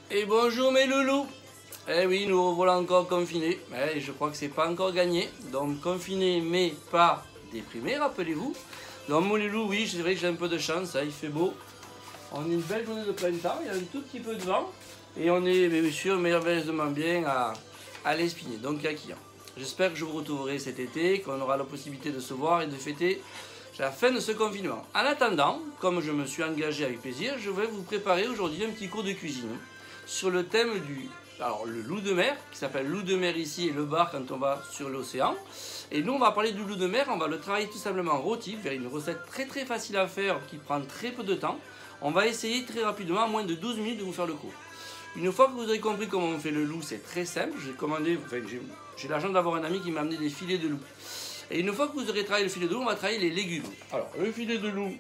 Et bonjour mes loulous. Eh oui, nous voilà encore confinés. Eh, je crois que c'est pas encore gagné. Donc confinés mais pas déprimés, rappelez-vous. Donc mon loulou, oui, c'est vrai que j'ai un peu de chance, hein, il fait beau. On a une belle journée de printemps, il y a un tout petit peu de vent. Et on est bien sûr merveilleusement bien à l'Espigné, donc à Quillan. J'espère que je vous retrouverai cet été, qu'on aura la possibilité de se voir et de fêter la fin de ce confinement. En attendant, comme je me suis engagé avec plaisir, je vais vous préparer aujourd'hui un petit cours de cuisine sur le thème le loup de mer, qui s'appelle loup de mer ici et le bar quand on va sur l'océan. Et nous on va parler du loup de mer, on va le travailler tout simplement rôti, vers une recette très très facile à faire qui prend très peu de temps. On va essayer très rapidement, en moins de 12 minutes, de vous faire le cours. Une fois que vous aurez compris comment on fait le loup, c'est très simple. J'ai la chance d'avoir un ami qui m'a amené des filets de loup. Et une fois que vous aurez travaillé le filet de loup, on va travailler les légumes. Alors, le filet de loup,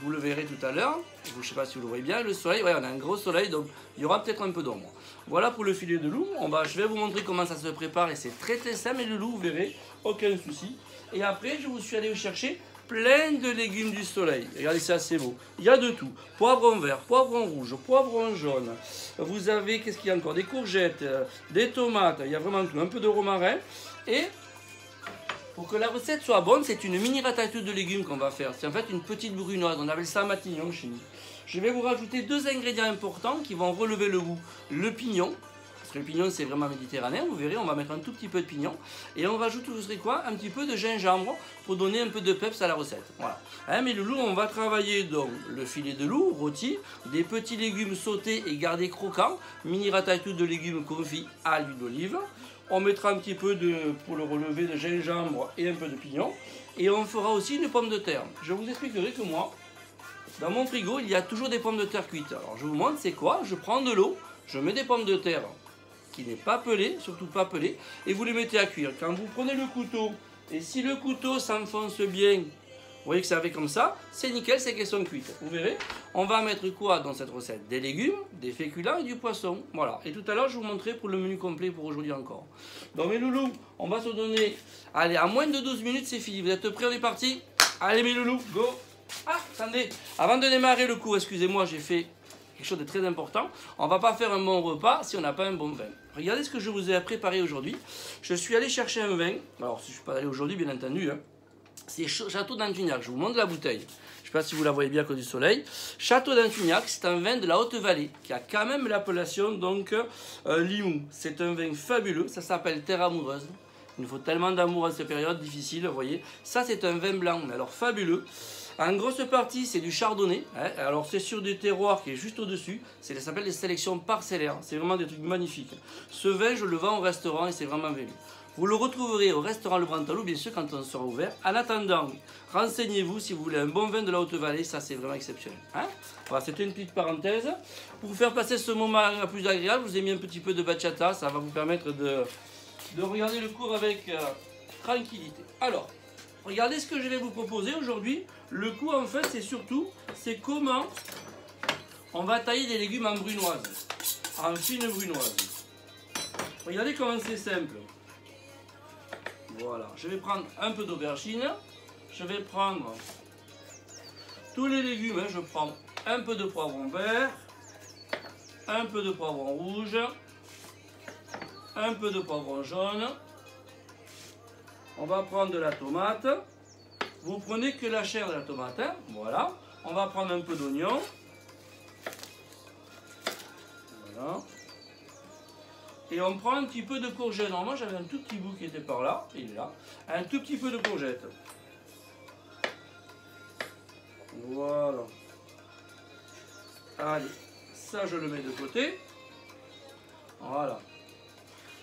vous le verrez tout à l'heure. Je ne sais pas si vous le voyez bien. Le soleil, ouais, on a un gros soleil, donc il y aura peut-être un peu d'ombre. Voilà pour le filet de loup. Je vais vous montrer comment ça se prépare et c'est très très simple. Et le loup, vous verrez, aucun souci. Et après, je vous suis allé chercher plein de légumes du soleil. Regardez ça, c'est beau. Il y a de tout. Poivron vert, poivron rouge, poivron jaune. Vous avez, qu'est-ce qu'il y a encore? Des courgettes, des tomates. Il y a vraiment tout. Un peu de romarin. Et pour que la recette soit bonne, c'est une mini ratatouille de légumes qu'on va faire. C'est en fait une petite brunoise. On appelle ça matignon chez nous. Je vais vous rajouter deux ingrédients importants qui vont relever le goût. Le pignon. Le pignon, c'est vraiment méditerranéen, vous verrez, on va mettre un tout petit peu de pignon. Et on rajoute, vous savez quoi, un petit peu de gingembre pour donner un peu de peps à la recette. Voilà. Hein, mes loulous, on va travailler donc le filet de loup rôti, des petits légumes sautés et gardés croquants, mini ratatouille de légumes confits à l'huile d'olive. On mettra un petit peu pour le relever, de gingembre et un peu de pignon. Et on fera aussi une pomme de terre. Je vous expliquerai que moi, dans mon frigo, il y a toujours des pommes de terre cuites. Alors je vous montre c'est quoi. Je prends de l'eau, je mets des pommes de terre qui n'est pas pelé, surtout pas pelé, et vous les mettez à cuire. Quand vous prenez le couteau, et si le couteau s'enfonce bien, vous voyez que ça fait comme ça, c'est nickel, c'est qu'elles sont cuites. Vous verrez, on va mettre quoi dans cette recette? Des légumes, des féculents et du poisson. Voilà, et tout à l'heure, je vous montrerai pour le menu complet pour aujourd'hui encore. Donc mes loulous, on va se donner, allez, à moins de 12 minutes, c'est fini. Vous êtes prêts, on est parti? Allez mes loulous, go! Ah, attendez, avant de démarrer le cours, excusez-moi, j'ai fait quelque chose de très important. On ne va pas faire un bon repas si on n'a pas un bon vin. Regardez ce que je vous ai préparé aujourd'hui. Je suis allé chercher un vin. Alors, si je ne suis pas allé aujourd'hui, bien entendu, hein. C'est Château d'Antugnac. Je vous montre la bouteille. Je ne sais pas si vous la voyez bien à cause du soleil. Château d'Antugnac, c'est un vin de la Haute-Vallée qui a quand même l'appellation donc Limoux. C'est un vin fabuleux. Ça s'appelle Terre Amoureuse. Il nous faut tellement d'amour à cette période difficile, vous voyez. Ça, c'est un vin blanc, mais alors fabuleux. En grosse partie, c'est du chardonnay. Hein. Alors, c'est sur des terroirs qui est juste au-dessus. Ça s'appelle des sélections parcellaires. C'est vraiment des trucs magnifiques. Ce vin, je le vends au restaurant et c'est vraiment vélu. Vous le retrouverez au restaurant Le Brantalou, bien sûr, quand on sera ouvert. En attendant, renseignez-vous si vous voulez un bon vin de la Haute-Vallée. Ça, c'est vraiment exceptionnel. Hein. Voilà, c'était une petite parenthèse. Pour vous faire passer ce moment plus agréable, je vous ai mis un petit peu de bachata. Ça va vous permettre de regarder le cours avec tranquillité. Alors, regardez ce que je vais vous proposer aujourd'hui. Le coup, en fait, c'est comment on va tailler des légumes en brunoise, en fine brunoise. Regardez comment c'est simple. Voilà, je vais prendre un peu d'aubergine. Je vais prendre tous les légumes. Hein. Je prends un peu de poivron vert, un peu de poivron rouge, un peu de poivron jaune. On va prendre de la tomate. Vous prenez que la chair de la tomate, hein. Voilà. On va prendre un peu d'oignon. Voilà. Et on prend un petit peu de courgette. Normalement, j'avais un tout petit bout qui était par là. Il est là. Un tout petit peu de courgette. Voilà. Allez, ça je le mets de côté. Voilà.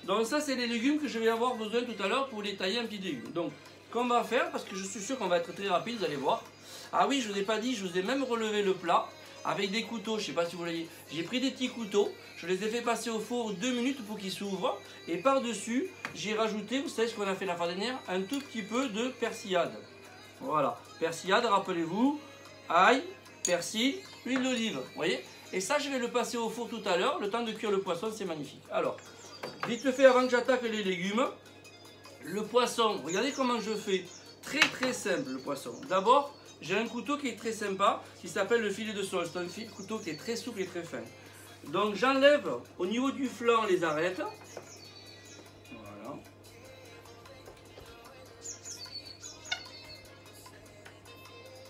Donc ça, c'est les légumes que je vais avoir besoin tout à l'heure pour les tailler en petits légumes. Donc, qu'on va faire, parce que je suis sûr qu'on va être très rapide, vous allez voir. Ah oui, je ne vous ai pas dit, je vous ai même relevé le plat avec des couteaux, je ne sais pas si vous voyez. J'ai pris des petits couteaux, je les ai fait passer au four 2 minutes pour qu'ils s'ouvrent. Et par-dessus, j'ai rajouté, vous savez ce qu'on a fait la fois dernière, un tout petit peu de persillade. Voilà, persillade, rappelez-vous, ail, persil, huile d'olive, vous voyez. Et ça, je vais le passer au four tout à l'heure, le temps de cuire le poisson, c'est magnifique. Alors, vite fait avant que j'attaque les légumes. Le poisson, regardez comment je fais. Très très simple le poisson. D'abord, j'ai un couteau qui est très sympa, qui s'appelle le filet de sole. C'est un couteau qui est très souple et très fin. Donc j'enlève au niveau du flanc les arêtes. Voilà.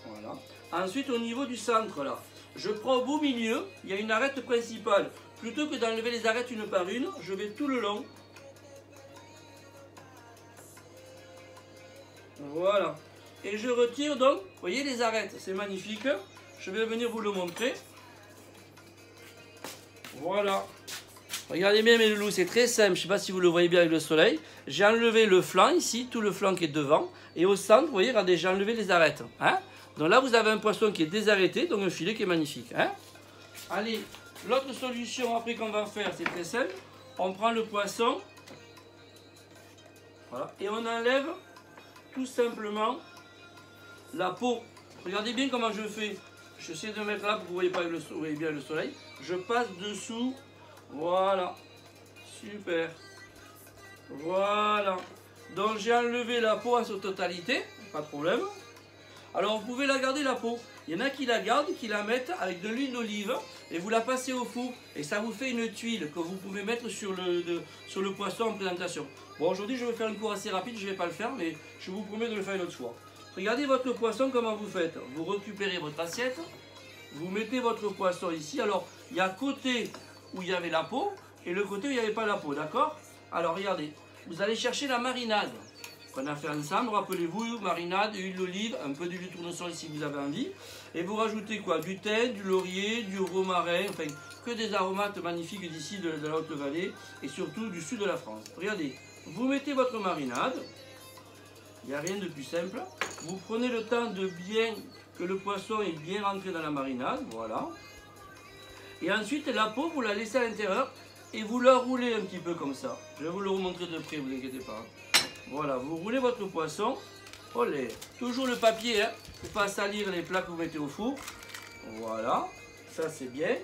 Voilà. Ensuite au niveau du centre là, je prends au beau milieu, il y a une arête principale. Plutôt que d'enlever les arêtes une par une, je vais tout le long. Voilà. Et je retire donc, vous voyez les arêtes, c'est magnifique. Je vais venir vous le montrer. Voilà. Regardez bien mes loulous, c'est très simple. Je ne sais pas si vous le voyez bien avec le soleil. J'ai enlevé le flanc ici, tout le flanc qui est devant. Et au centre, vous voyez, regardez, j'ai enlevé les arêtes. Hein? Donc là, vous avez un poisson qui est désarrêté, donc un filet qui est magnifique. Hein? Allez, l'autre solution après qu'on va faire, c'est très simple. On prend le poisson. Voilà. Et on enlève tout simplement la peau. Regardez bien comment je fais. J'essaie de mettre là pour que vous voyez pas vous voyez bien le soleil. Je passe dessous. Voilà. Super. Voilà. Donc j'ai enlevé la peau en sa totalité. Pas de problème. Alors vous pouvez la garder la peau. Il y en a qui la gardent, qui la mettent avec de l'huile d'olive et vous la passez au four. Et ça vous fait une tuile que vous pouvez mettre sur le poisson en présentation. Bon, aujourd'hui je vais faire une cours assez rapide, je ne vais pas le faire, mais je vous promets de le faire une autre fois. Regardez votre poisson, comment vous faites. Vous récupérez votre assiette, vous mettez votre poisson ici. Alors, il y a un côté où il y avait la peau et le côté où il n'y avait pas la peau, d'accord? Alors, regardez, vous allez chercher la marinade qu'on a fait ensemble. Rappelez-vous, marinade, huile d'olive, un peu d'huile de tournesol si vous avez envie. Et vous rajoutez quoi? Du thym, du laurier, du romarin, enfin, que des aromates magnifiques d'ici de la Haute-Vallée et surtout du sud de la France. Regardez, vous mettez votre marinade. Il n'y a rien de plus simple. Vous prenez le temps de bien, que le poisson est bien rentré dans la marinade, voilà. Et ensuite, la peau, vous la laissez à l'intérieur et vous la roulez un petit peu comme ça. Je vais vous le remontrer de près, vous inquiétez pas. Voilà, vous roulez votre poisson. Olé. Toujours le papier, hein, pour ne pas salir les plats que vous mettez au four. Voilà, ça c'est bien.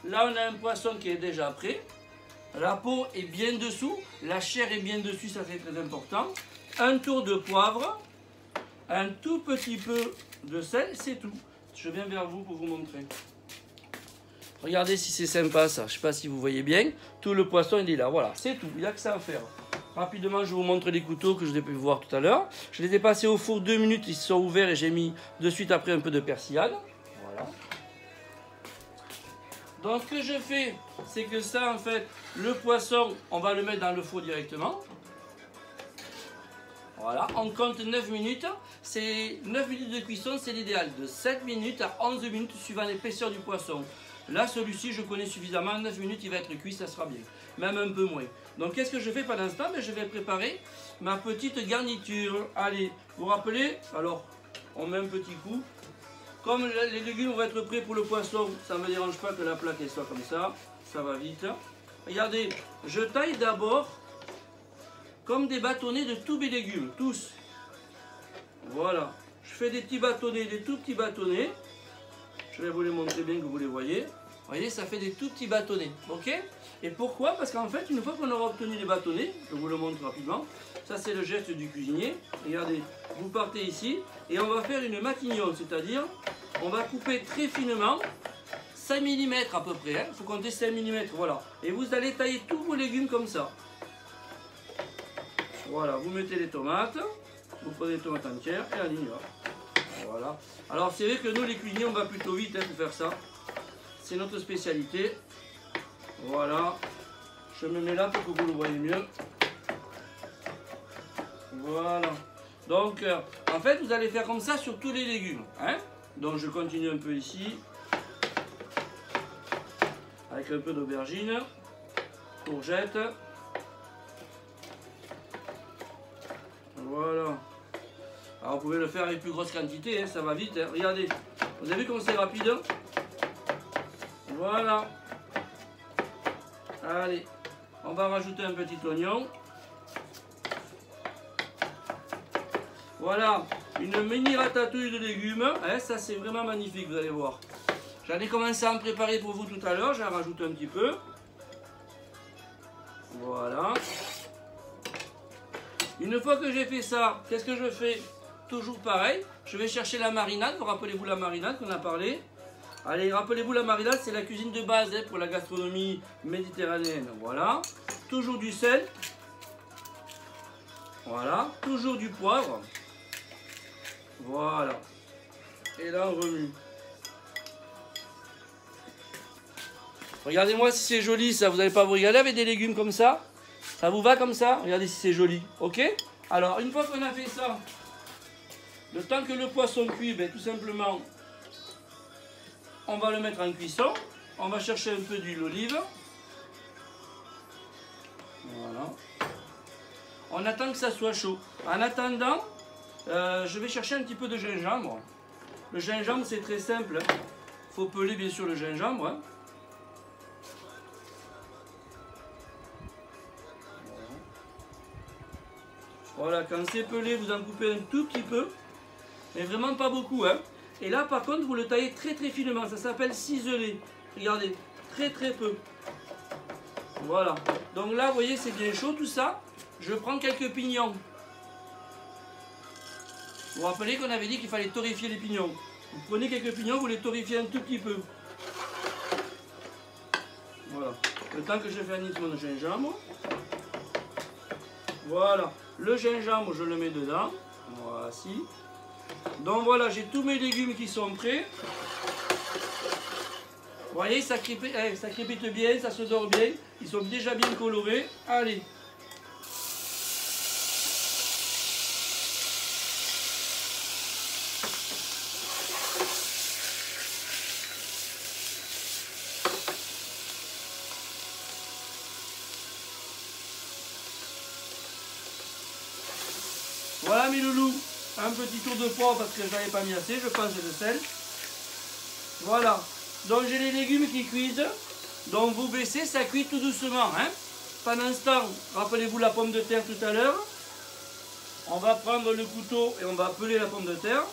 Là, on a un poisson qui est déjà prêt. La peau est bien dessous, la chair est bien dessus, ça c'est très important. Un tour de poivre, un tout petit peu de sel, c'est tout. Je viens vers vous pour vous montrer. Regardez si c'est sympa ça, je ne sais pas si vous voyez bien. Tout le poisson il est là, voilà, c'est tout, il n'y a que ça à faire. Rapidement, je vous montre les couteaux que je vais voir tout à l'heure. Je les ai passés au four 2 minutes, ils se sont ouverts et j'ai mis de suite après un peu de persillade. Voilà. Donc ce que je fais, c'est que ça en fait, le poisson, on va le mettre dans le four directement. Voilà, on compte 9 minutes. C'est 9 minutes de cuisson, c'est l'idéal. De 7 minutes à 11 minutes suivant l'épaisseur du poisson. Là, celui-ci, je connais suffisamment. 9 minutes, il va être cuit, ça sera bien. Même un peu moins. Donc, qu'est-ce que je fais pendant ce temps? Je vais préparer ma petite garniture. Allez, vous vous rappelez? Alors, on met un petit coup. Comme les légumes vont être prêts pour le poisson, ça ne me dérange pas que la plaque elle soit comme ça. Ça va vite. Regardez, je taille d'abord comme des bâtonnets de tous mes légumes, tous. Voilà. Je fais des petits bâtonnets, des tout petits bâtonnets. Je vais vous les montrer bien que vous les voyez. Vous voyez, ça fait des tout petits bâtonnets. Ok? Et pourquoi? Parce qu'en fait, une fois qu'on aura obtenu les bâtonnets, je vous le montre rapidement. Ça, c'est le geste du cuisinier. Regardez, vous partez ici et on va faire une maquignon, c'est-à-dire, on va couper très finement, 5 mm à peu près. Il faut compter 5 mm, voilà. Et vous allez tailler tous vos légumes comme ça. Voilà, vous mettez les tomates, vous prenez les tomates entières et on y va. Voilà. Alors c'est vrai que nous les cuisiniers on va plutôt vite pour faire ça. C'est notre spécialité. Voilà. Je me mets là pour que vous le voyez mieux. Voilà. Donc en fait vous allez faire comme ça sur tous les légumes. Hein? Donc je continue un peu ici. Avec un peu d'aubergine, courgettes. Voilà. Alors vous pouvez le faire avec plus grosse quantité, hein, ça va vite. Hein. Regardez, vous avez vu comme c'est rapide? Voilà. Allez, on va rajouter un petit oignon. Voilà, une mini ratatouille de légumes. Hein, ça c'est vraiment magnifique, vous allez voir. J'en ai commencé à en préparer pour vous tout à l'heure, j'en rajoute un petit peu. Voilà. Une fois que j'ai fait ça, qu'est-ce que je fais? Toujours pareil, je vais chercher la marinade, vous rappelez-vous la marinade qu'on a parlé? Allez, rappelez-vous, la marinade, c'est la cuisine de base hein, pour la gastronomie méditerranéenne. Voilà. Toujours du sel. Voilà. Toujours du poivre. Voilà. Et là, on remue. Regardez-moi si c'est joli, ça. Vous n'allez pas vous régaler avec des légumes comme ça? Ça vous va comme ça? Regardez si c'est joli. Ok? Alors, une fois qu'on a fait ça, le temps que le poisson cuit, ben, tout simplement, on va le mettre en cuisson. On va chercher un peu d'huile d'olive. Voilà. On attend que ça soit chaud. En attendant, je vais chercher un petit peu de gingembre. Le gingembre, c'est très simple. Il faut peler bien sûr le gingembre. Hein. Voilà, quand c'est pelé, vous en coupez un tout petit peu. Mais vraiment pas beaucoup. Hein. Et là, par contre, vous le taillez très très finement. Ça s'appelle ciseler. Regardez, très très peu. Voilà. Donc là, vous voyez, c'est bien chaud tout ça. Je prends quelques pignons. Vous vous rappelez qu'on avait dit qu'il fallait torréfier les pignons. Vous prenez quelques pignons, vous les torréfiez un tout petit peu. Voilà. Le temps que je finisse mon gingembre. Voilà. Le gingembre, je le mets dedans. Voici. Donc voilà, j'ai tous mes légumes qui sont prêts. Vous voyez, ça crépite bien, ça se dort bien. Ils sont déjà bien colorés. Allez. Voilà mes loulous, un petit tour de poivre parce que je n'avais pas mis assez, je pense de sel. Voilà, donc j'ai les légumes qui cuisent, donc vous baissez, ça cuit tout doucement. Hein. Pendant ce temps, rappelez-vous la pomme de terre tout à l'heure. On va prendre le couteau et on va peler la pomme de terre.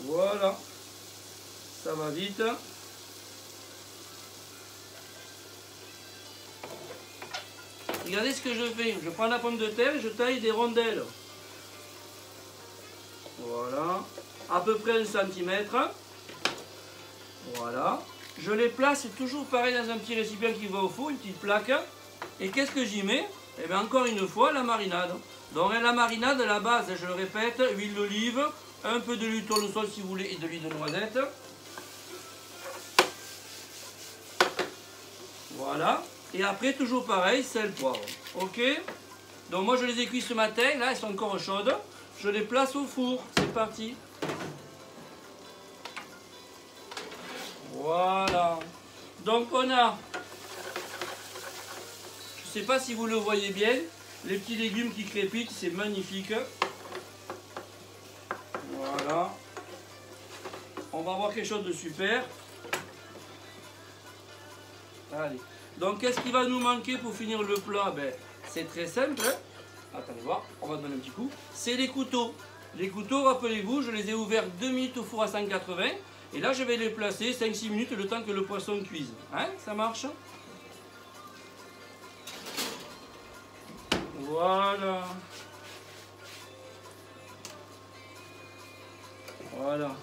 Voilà, ça va vite. Regardez ce que je fais. Je prends la pomme de terre et je taille des rondelles. Voilà. À peu près 1 cm. Voilà. Je les place toujours pareil dans un petit récipient qui va au four, une petite plaque. Et qu'est-ce que j'y mets? Eh bien encore une fois, la marinade. Donc la marinade, la base, je le répète, huile d'olive, un peu de l'huile tournesol si vous voulez et de l'huile de noisette. Voilà. Et après, toujours pareil, sel, poivre. Ok? Donc moi, je les ai cuits ce matin. Là, elles sont encore chaudes. Je les place au four. C'est parti. Voilà. Donc on a... Je ne sais pas si vous le voyez bien. Les petits légumes qui crépitent. C'est magnifique. Voilà. On va avoir quelque chose de super. Allez. Donc, qu'est-ce qui va nous manquer pour finir le plat? Ben, c'est très simple. Hein. Attendez voir, on va donner un petit coup. C'est les couteaux. Les couteaux, rappelez-vous, je les ai ouverts 2 minutes au four à 180. Et là, je vais les placer 5-6 minutes le temps que le poisson cuise. Hein, ça marche? Voilà. Voilà.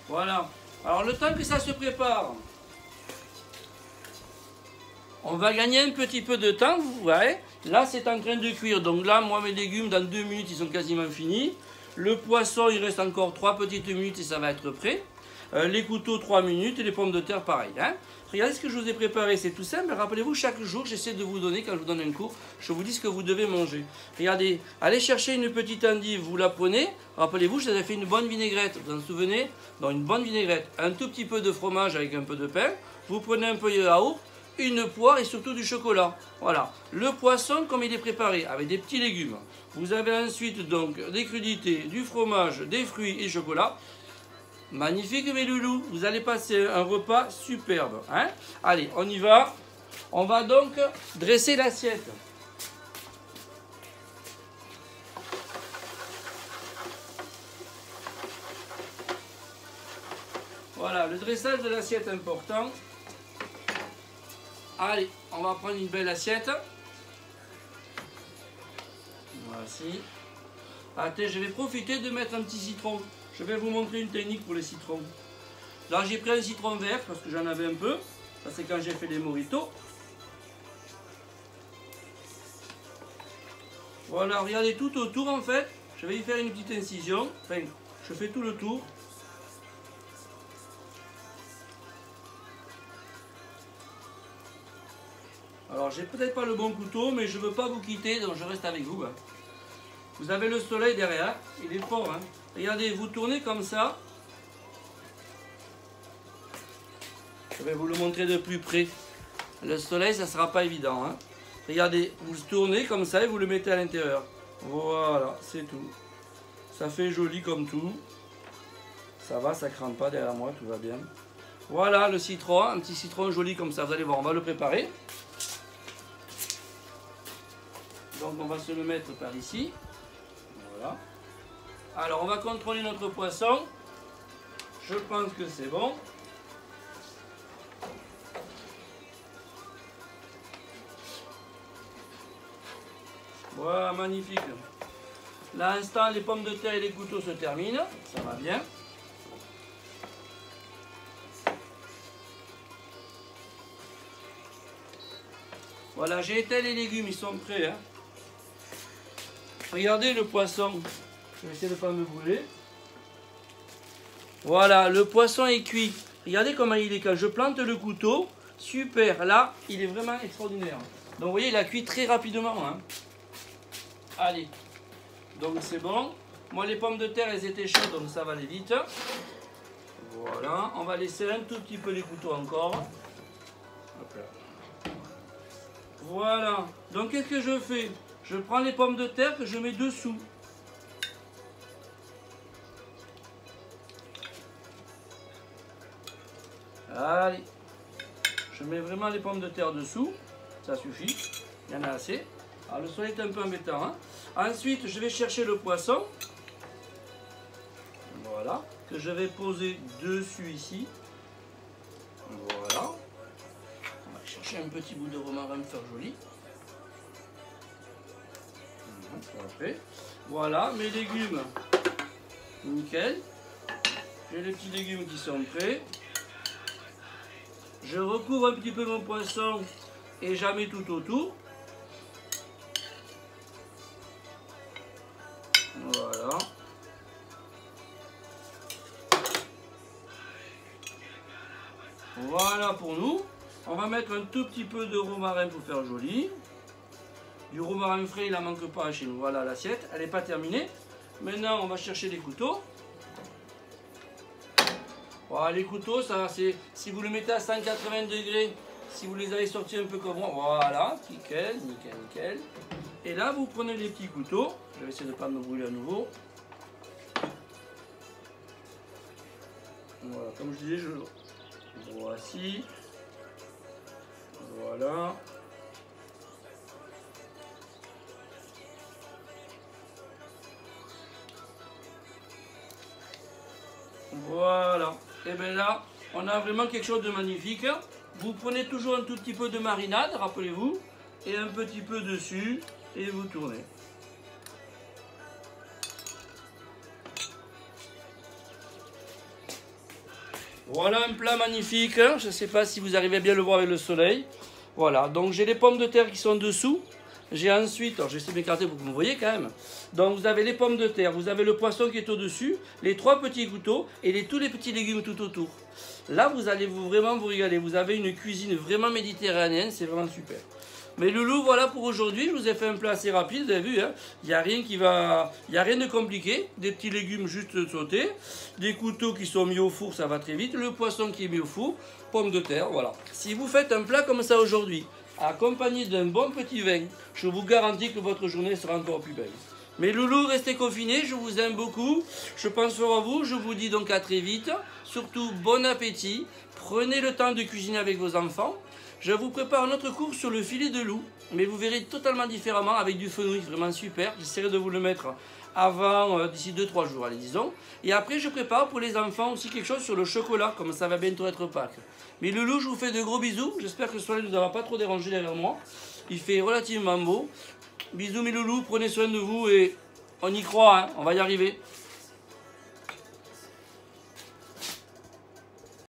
Voilà. Alors le temps que ça se prépare, on va gagner un petit peu de temps, vous voyez. Là c'est en train de cuire, donc là moi mes légumes dans 2 minutes ils sont quasiment finis. Le poisson il reste encore 3 petites minutes et ça va être prêt. Les couteaux 3 minutes et les pommes de terre pareil. Hein. Regardez ce que je vous ai préparé, c'est tout simple. Rappelez-vous, chaque jour j'essaie de vous donner, quand je vous donne un cours, je vous dis ce que vous devez manger. Regardez, allez chercher une petite endive, vous la prenez. Rappelez-vous, je vous avais fait une bonne vinaigrette, vous en souvenez? Donc une bonne vinaigrette, un tout petit peu de fromage avec un peu de pain. Vous prenez un peu de yaourt, une poire et surtout du chocolat. Voilà, le poisson comme il est préparé avec des petits légumes. Vous avez ensuite donc des crudités, du fromage, des fruits et du chocolat. Magnifique mes loulous, vous allez passer un repas superbe. Hein? Allez, on y va. On va donc dresser l'assiette. Voilà, le dressage de l'assiette important. Allez, on va prendre une belle assiette. Voici. Attends, je vais profiter de mettre un petit citron. Je vais vous montrer une technique pour les citrons. Là, j'ai pris un citron vert parce que j'en avais un peu. Ça, c'est quand j'ai fait les mojitos. Voilà, regardez tout autour en fait. Je vais y faire une petite incision. Enfin, je fais tout le tour. Alors, j'ai peut-être pas le bon couteau, mais je ne veux pas vous quitter, donc je reste avec vous. Hein. Vous avez le soleil derrière, il est fort. Hein. Regardez, vous tournez comme ça. Je vais vous le montrer de plus près. Le soleil, ça ne sera pas évident. Hein. Regardez, vous tournez comme ça et vous le mettez à l'intérieur. Voilà, c'est tout. Ça fait joli comme tout. Ça va, ça ne crame pas derrière moi, tout va bien. Voilà le citron, un petit citron joli comme ça. Vous allez voir, on va le préparer. Donc on va se le mettre par ici. Voilà. Alors on va contrôler notre poisson. Je pense que c'est bon. Voilà, magnifique. Là, à l'instant, les pommes de terre et les couteaux se terminent. Ça va bien. Voilà, j'ai éteint les légumes, ils sont prêts. Hein. Regardez le poisson. Je vais essayer de ne pas me brûler. Voilà, le poisson est cuit. Regardez comment il est. Quand je plante le couteau, super. Là, il est vraiment extraordinaire. Donc, vous voyez, il a cuit très rapidement. Hein. Allez. Donc, c'est bon. Moi, les pommes de terre, elles étaient chaudes, donc ça va aller vite. Voilà. On va laisser un tout petit peu les couteaux encore. Hop là. Voilà. Donc, qu'est-ce que je fais? Je prends les pommes de terre que je mets dessous. Allez. Je mets vraiment les pommes de terre dessous. Ça suffit. Il y en a assez. Alors, le soleil est un peu embêtant. Hein. Ensuite, je vais chercher le poisson. Voilà. Que je vais poser dessus ici. Voilà. On va chercher un petit bout de romarin pour faire joli. Après. Voilà, mes légumes, nickel. J'ai les petits légumes qui sont prêts. Je recouvre un petit peu mon poisson et j'en mets tout autour. Voilà. Voilà pour nous. On va mettre un tout petit peu de romarin pour faire joli. Du romarin frais, il n'en manque pas chez nous. Voilà l'assiette, elle n'est pas terminée. Maintenant, on va chercher les couteaux. Voilà, les couteaux, ça c'est si vous le mettez à 180 degrés, si vous les avez sortis un peu comme moi, voilà, nickel, nickel, nickel. Et là, vous prenez les petits couteaux. Je vais essayer de ne pas me brûler à nouveau. Voilà, comme je disais, voici. Voilà. Voilà. Et bien là, on a vraiment quelque chose de magnifique. Vous prenez toujours un tout petit peu de marinade, rappelez-vous, et un petit peu dessus, et vous tournez. Voilà un plat magnifique. Je ne sais pas si vous arrivez à bien le voir avec le soleil. Voilà, donc j'ai les pommes de terre qui sont dessous. J'ai ensuite, alors j'essaie de m'écarter pour que vous me voyez quand même. Donc vous avez les pommes de terre, vous avez le poisson qui est au-dessus, les 3 petits couteaux et tous les petits légumes tout autour. Là, vous allez vraiment vous régaler. Vous avez une cuisine vraiment méditerranéenne, c'est vraiment super. Mais loulou, voilà pour aujourd'hui. Je vous ai fait un plat assez rapide, vous avez vu. Hein, il n'y a rien de compliqué. Des petits légumes juste sautés, des couteaux qui sont mis au four, ça va très vite. Le poisson qui est mis au four, pommes de terre, voilà. Si vous faites un plat comme ça aujourd'hui, accompagné d'un bon petit vin, je vous garantis que votre journée sera encore plus belle. Mes loulous, restez confinés, je vous aime beaucoup, je pense fort à vous, je vous dis donc à très vite, surtout bon appétit, prenez le temps de cuisiner avec vos enfants, Je vous prépare un autre cours sur le filet de loup, mais vous verrez totalement différemment avec du fenouil, vraiment super. J'essaierai de vous le mettre avant, d'ici 2-3 jours, allez, disons. Et après, je prépare pour les enfants aussi quelque chose sur le chocolat, comme ça va bientôt être Pâques. Mais le loup, je vous fais de gros bisous. J'espère que le soleil ne nous aura pas trop dérangé derrière moi. Il fait relativement beau. Bisous mes loulous, prenez soin de vous et on y croit, hein, on va y arriver.